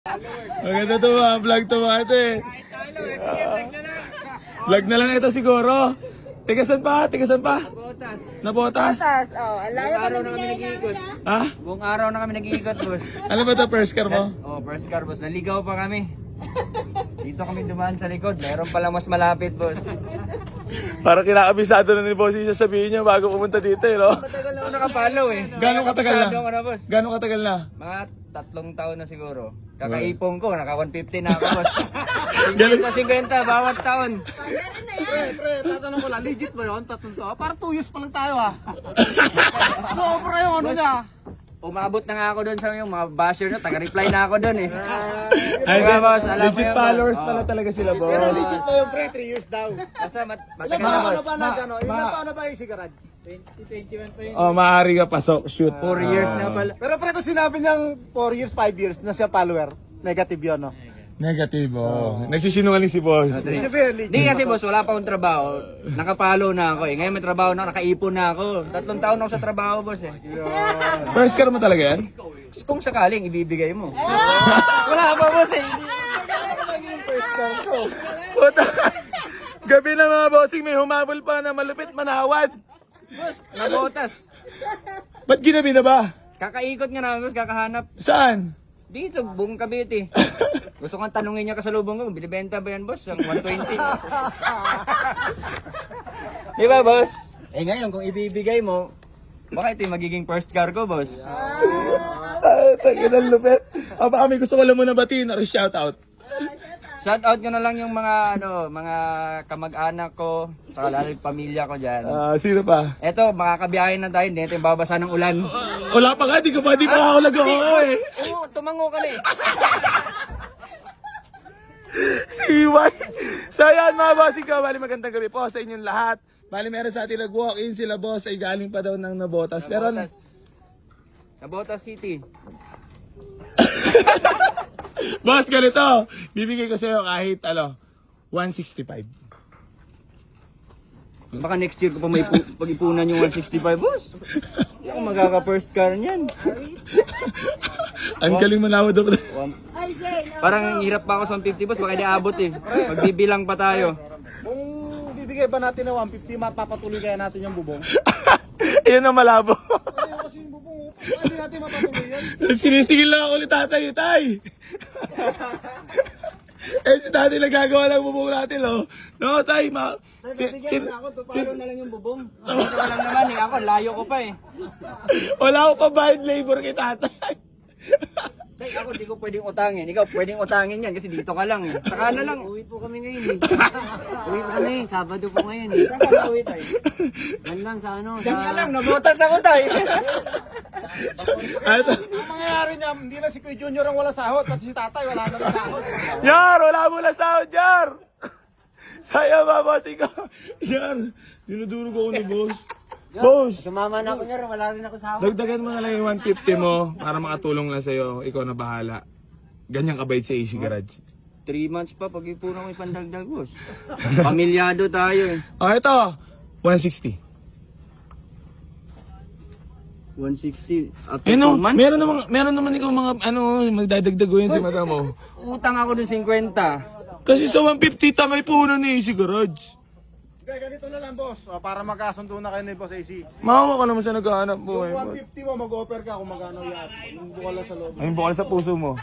Maganda to mga vlog to mga ito eh. Vlog na lang ito siguro. Tigasan pa? Nabotas. Nabotas? Oh, ang layo Buong pa araw na ng kami bigay nag-iikot. namin, Ha? Buong araw na kami nag-iikot, boss. Ano ba ito first car mo? Oh, first car, boss. Naligaw pa kami. Dito kami dumaan sa likod. Meron pala mas malapit, boss. Parang kinakabisado na ni Bossy siya sabihin niya bago pumunta dito eh, no? Matagal na ako nakapalo eh. Gano'ng katagal na? Kabisado ako na, boss. Gano'ng katagal na? Mga 3 taon na siguro. Kakaipong ko, naka 150 na ako, boss. Galing. 50 bawat taon. Pre, tatanong ko lang, legit ba yun? Tatlong to? Parang 2 years pa lang tayo ah. Sobra yung ano niya. Umabot na nga ako doon sa yung mga basher na, taga-reply na ako doon eh. Ay, Diba, boss? Alam mo legit yan, boss. followers Oh. pala talaga sila, Pero boss. legit ba yung pre, 3 years daw. Basta Ilan matagal na, taon boss. na ba nag-ano? Ilan taon na ba yung si Garage? Oh, maaari ka pasok, shoot. 4 years na pala. Pero pre, kung sinabi niyang 4 years, 5 years na siya follower, negative yun, no? Negatibo. Nagsisinungaling si boss. Sabihin, legit. Di kasi boss, wala pa akong trabaho. Nakapalo na ako eh. Ngayon may trabaho na, nakaipon na ako. 3 taon ako sa trabaho, boss eh. First car mo talaga yan? Kung sakaling, ibibigay mo. Wala pa, boss eh. Puta. Gabi na mga bossing, may humabol pa na malupit manawad. Boss, nabotas. Ba't ginabi na ba? Kakaikot nga na, boss, kakahanap. Saan? Dito, buong Cavite. Gusto kong tanungin niya kasalubong ko, kung binibenta ba yan, boss? Ang 120. Di ba, boss? Eh ngayon, kung ibibigay mo, baka ito yung magiging first car ko, boss. Tagin ang lupit. Baka may gusto ko lang muna batiin or shout out. Shout out ko na lang yung mga mga kamag-anak ko, saka lalo yung pamilya ko diyan. Sino pa? Eto, makakabiyahe na tayo, hindi natin babasa ng ulan. Wala pa nga, di pa ako nag-oo eh. Oo, tumango ka na eh. Siway. So yan mga bossing ko, bali magandang gabi po sa inyong lahat. Bali meron sa atin nag-walk-in sila boss ay galing pa daw ng Nabotas. Pero Nabotas City. boss, ganito. Bibigay ko sa'yo kahit 165. Baka next year ko pa may pag-ipunan yung 165, boss. Hindi ako magkaka-first car niyan. Ang galing manawad daw. Ay, Jay, no. Parang hirap pa ako sa 150, boss. Baka di-abot eh. Magbibilang pa tayo. Kung bibigay ba natin ng 150, mapapatuloy kaya natin yung bubong? Ayun ang malabo. Ay, kasi yung bubong, hindi natin mapatuloy yan. Sinisigil lang ako ulit tatay, tay. Si tatay nagagawa lang bubong natin, oh. No, tay, Bigyan mo na ako, tuparo na lang yung bubong. Dito ka lang naman eh. Ako, layo ko pa eh. wala ako pa bayad labor kay tatay. Tay, ako di ko pwedeng utangin. Ikaw pwedeng utangin yan kasi dito ka lang eh. Saka na lang. Uwi po kami ngayon eh. Uwi po kami, Sabado po ngayon eh. Saan ka uwi tayo? Yan lang sa ano. Diyan ka lang, nabotas ako tayo. Ano? Ang mangyayari niya, hindi na si Kuya Junior ang wala sahot, pati si tatay wala na rin sahot. Yar, wala mo na sound, Yar! Saya ba, bossing ko? Yar, dinudurog ako ni boss. Boss, Sumama na ako niya, wala rin ako sahod. dagdagan mo na lang yung 150 mo para makatulong lang sa'yo. Ikaw na bahala. Ganyan kabait sa AC Garage. 3 months pa, pag-ipunan ko yung pandagdag, boss. Pamilyado tayo eh. Oh, ito. 160. 160. At Eh 2 no, months? meron naman ikaw mga magdadagdag ko yun si madam mo. Utang ako dun 50. Kasi sa 150 tangay puhunan ni AC Garage. Kaya ganito na lang boss, para magkasundo na kayo ni Boss AC. Mahawa ka naman sa naghahanap po eh. Yung 150 mo, mag-offer ka kung magkano yan. Yung bukal lang sa loob. Ayun bukal sa puso mo.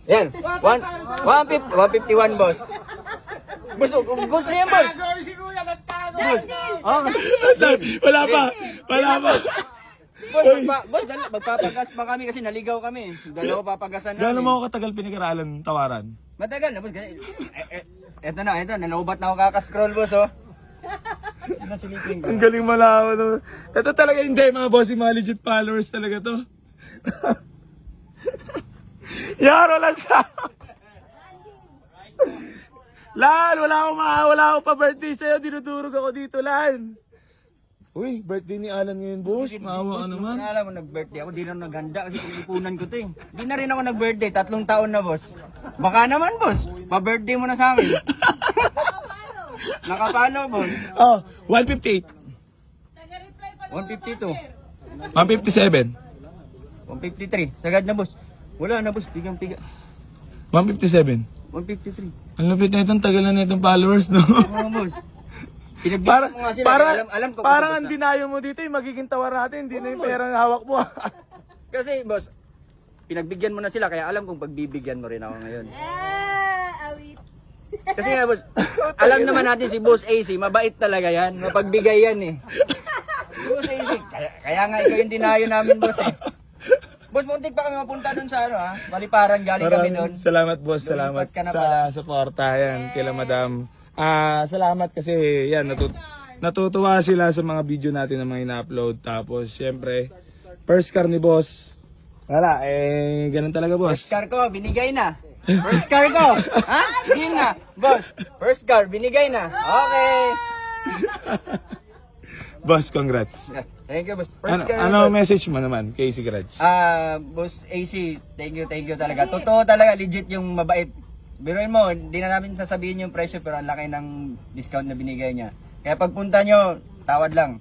Yan. 151, boss. Gusto niya, boss. Ay, si Kuya, nagtago! Oh. Wala pa. Wala pa. Boss, magpapagas pa kami kasi naligaw kami. Dalawa papagasan Gano'n namin. mo ako katagal pinag-aralan tawaran? Matagal na, boss. Eto na, nalobat na ako kakascroll, boss, oh. Ano silipin ko? Ang galing malaman. No? Ito talaga hindi mga bossing, mga legit followers talaga to. Yaro lang sa... Lan, wala akong pa-birthday sa'yo. Dinudurog ako dito, Lan. Uy, birthday ni Alan ngayon, boss. Maawa ka naman. Kung alam mo, nag-birthday ako, di na naghanda kasi pinipunan ko to eh. Di na rin ako nag-birthday, 3 taon na, boss. Baka naman, boss. Pa-birthday mo na sa akin. Nakapalo, boss. Oh, 158. Taga-reply pa 152. 157. 153. Sagad na, boss. Wala na boss, pigang-piga. 157. 153. Ang lupit na itong tagal na itong followers, no? Oo boss. Pinagbigyan mo nga sila, alam ko. parang boss, ang dinayo mo dito, yung magiging tawar natin, hindi na yung pera na hawak mo. Kasi boss, pinagbigyan mo na sila, kaya alam kong pagbibigyan mo rin ako ngayon. Awit. Kasi nga boss, alam naman natin si Boss AC, mabait talaga yan, mapagbigay yan eh. Si Boss AC, kaya nga ikaw yung dinayo namin boss eh. Boss, muntik pa kami mapunta dun sa ano ha, Maliparan, galing kami dun. Salamat boss, salamat Lumipat ka na sa pala. suporta yan kila madam. Salamat kasi yan natutuwa sila sa mga video natin na mga ina-upload. Tapos syempre first car ni boss. Wala ganun talaga boss. First car ko, binigay na. First car ko, ha? Hindi na. Boss, first car, binigay na. Okay. Boss, congrats. Thank you boss. First car, Ano boss. message mo naman kay si Garage? Boss AC, thank you talaga. Totoo talaga, legit yung mabait. Biruin mo, hindi na namin sasabihin yung presyo pero ang laki ng discount na binigay niya. Kaya pagpunta nyo, tawad lang.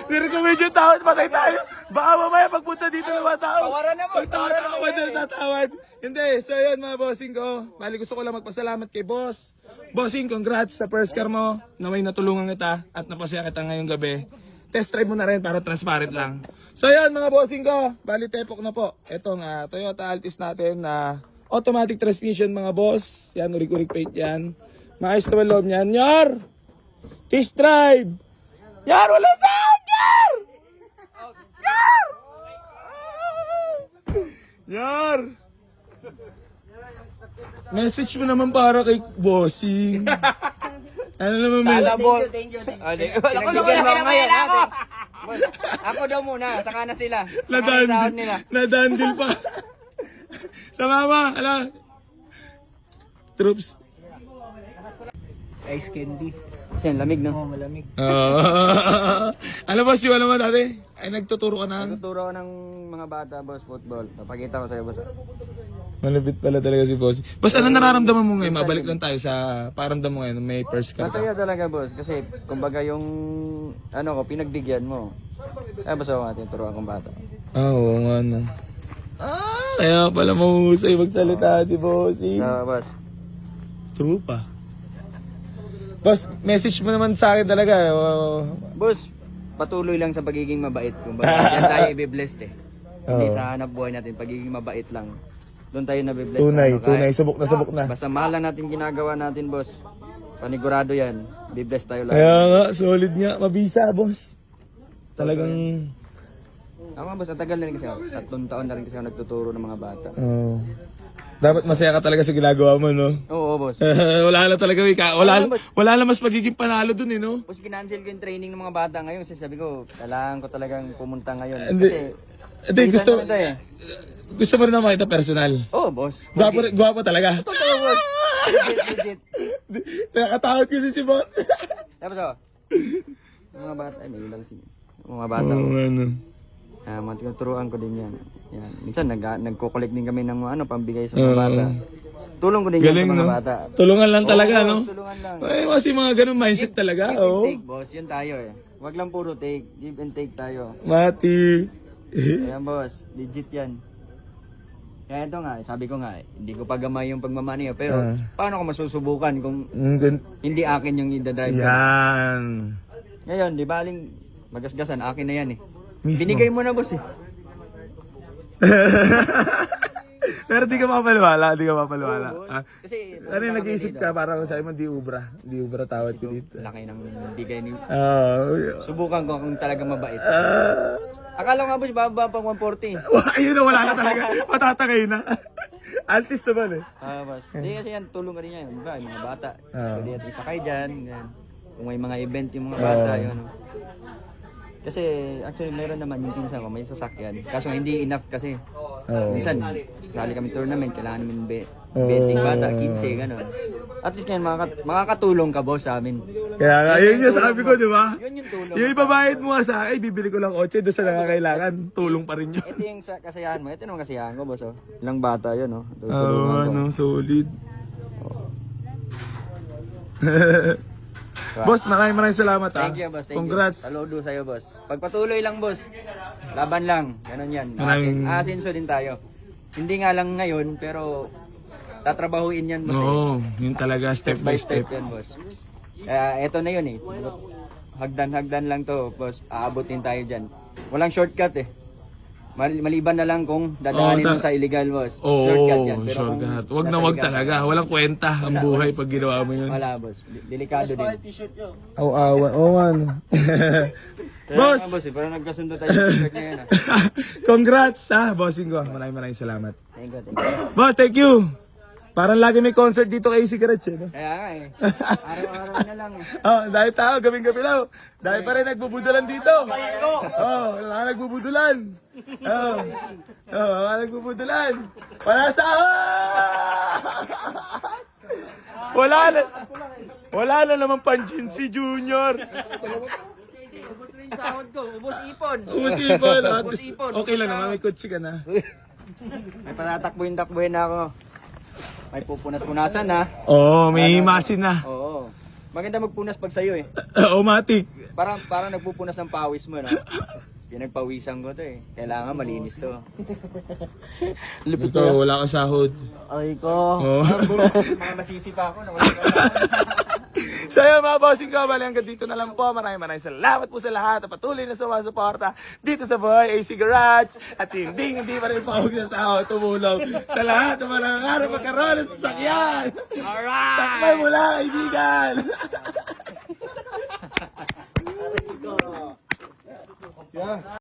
Pero kung medyo tawad, patay tayo. Baka mamaya pagpunta dito ng mga tao. Tawaran na, boss. Tawaran Tawaran na ako dyan, tatawad. Hindi, so yun mga bossing ko. Bali gusto ko lang magpasalamat kay boss. Bossing, congrats sa first car mo na may natulungan kita at napasaya kita ngayong gabi. Test drive mo na rin para transparent lang. So yun mga bossing ko, bali tepok na po. Itong Toyota Altis natin na automatic transmission mga boss. Yan, urik-urik paint yan. Maayos naman loob niyan. Yar! Test drive! Yar, wala sound! Yar! Yar! Yar! Message mo naman para kay bossing. Ano naman message? Thank you. Pinagbigyan mo ako ngayon. Boss, ako daw muna, saka na sila. Saka na yung sahod nila. Nadandil pa. Sa mama, ala. Troops. Ice candy. Kasi ang lamig, no? Oo, malamig. Ano ba siya naman dati? Ay nagtuturo ka na. Tuturo ko ng mga bata, boss, football. Papakita ko sa'yo, boss. Malapit pala talaga si boss. Boss, ano nararamdaman mo ngayon? Mabalik lang tayo sa paramdam mo ngayon. May first car ka. Masaya talaga, boss. Kasi, kumbaga yung, pinagbigyan mo. Boss, ako nga, tinuturuan kong bata. Oo nga na. Kaya pala mahusay magsalita si bossing. Boss. True pa. Boss, message mo naman sa akin talaga. Boss, patuloy lang sa pagiging mabait. Kumbaga, yan tayo i-blessed eh. Hindi sa hanap buhay natin, pagiging mabait lang. Doon tayo nabibless. Tunay, subok na. Basta mahal lang natin ginagawa natin, boss. Panigurado yan. Bibless tayo lang. Kaya nga, solid nga. Mabisa, boss. Talagang... Tama, boss. Ang tagal na rin kasi ako. 3 taon na rin kasi ako nagtuturo ng mga bata. Oh. Dapat masaya ka talaga sa ginagawa mo, no? Oo, boss. Wala na talaga, wala na mas magiging panalo dun, eh, no? Boss, kinancel ko yung training ng mga bata ngayon. Kasi sabi ko, kailangan ko talagang pumunta ngayon. Hindi. Kasi, Hindi, gusto eh. mo rin na makita personal. Oo, boss. Gwapo talaga. Totoo, boss. Legit. Nakakatakot kasi si boss. Tapos ako, mga bata, ay may ilang si mga bata. Oo, ano. Mga tinuturuan ko din yan. Yan. Minsan nagko-collect din kami ng pambigay sa mga bata. Tulong ko din Galing, yan sa mga no? bata. Tulungan lang talaga, Oo, no? Tulungan lang. Ay, kasi mga ganun mindset talaga, Give and oh. take, boss. Yun tayo eh. Wag lang puro take. Give and take tayo. Mati. Ayan, boss. Legit yan. Kaya ito nga, sabi ko nga, hindi ko pa gamay yung pagmamani. Pero paano ko masusubukan kung hindi akin yung i-drive ko? Yan. Ngayon, di baling magasgasan, akin na yan eh. Mismo. Binigay mo na, boss eh. Pero di ka mapaliwala. Oo, Ah. Kasi, Ano yung nag-iisip ka? Parang sabi mo, di ubra. Di ubra tawad ko dito. laki ng bigay ni... Ah. Subukan ko kung talaga mabait. Akala ko nga, boss, bababa pang 140. Ayun na, wala na talaga. Matatakay na. Altis naman eh. Boss. Hindi kasi yan, tulong ka rin yan. Diba, yung mga bata. Ah. Pwede natin sakay dyan. Yan. Kung may mga event yung mga bata, yun. Kasi, actually, meron naman yung pinsan ko, may sasakyan. Kaso hindi enough kasi. Minsan, sasali kami tournament, kailangan namin betting bata, 15, gano'n. At least ngayon, makakatulong ka, boss, sa amin. Kaya nga, yun yung sabi ko, di ba? Yun yung tulong. Yung ibabayad mo nga sa akin, bibili ko lang 8 doon sa nangangailangan. Tulong pa rin yun. Ito yung kasayahan mo. Ito yung kasayahan ko, boss. Oh. Ilang bata yun, oh. Oo, Tutulungan ko. ano, solid. Boss, maraming salamat ha. Thank you, boss. Thank Congrats. you. Saludo sa'yo, boss. Pagpatuloy lang, boss. Laban lang. Ganun yan. Maraming- Asenso din tayo. Hindi nga lang ngayon, pero tatrabahuin yan, boss. Oo, yun talaga, step by step. yan, boss. Eto na yun eh. Hagdan lang to, boss. Aabutin tayo dyan. Walang shortcut eh. Maliban na lang kung dadaanin mo sa illegal, boss. Oo, Shortcut yan. Pero kung shortcut. Wag na nasa wag legal, talaga. Walang kwenta ang buhay pag ginawa mo yun. Wala, boss. Delikado din. Aw-awan. Oo, ano. Boss! Boss! Boss, parang nagkasundo tayo sa shirt ngayon. Congrats ha, bossing ko. Maraming salamat. Thank you. Boss, thank you. Parang lagi may concert dito kay AC Garage, eh, no? Kaya nga eh. Araw-araw na lang eh. Oh, dahil tao, gabing-gabi lang. Dahil pa rin nagbubudulan dito. Oh, wala ka nagbubudulan. Oh, wala ka nagbubudulan. Wala Wala na naman panjin si Junior. Ubus rin sahod ko. Ubus ipon. Umusipon. Ubus ipon. Okay lang naman, may kutsi ka na. May patatakbuhin na ako. May pupunas-punasan na. Oo, may himasin na. Oo. Maganda magpunas pag sa'yo eh. Automatic. Parang nagpupunas ng pawis mo, no? Pinagpawisan ko to eh. Kailangan malinis to. Ito, wala ka sahod. Ay ko. Oh. Mga masisipa ako na wala ka. So yun mga bossing ko, bali hanggang dito na lang po. Maraming salamat po sa lahat at patuloy na sumasuporta dito sa Boy AC Garage. At hindi pa rin pawag na sahod tumulong sa lahat ng mga nangangarap magkaroon ng sasakyan. Alright! Takbay mo lang, kaibigan! Yeah.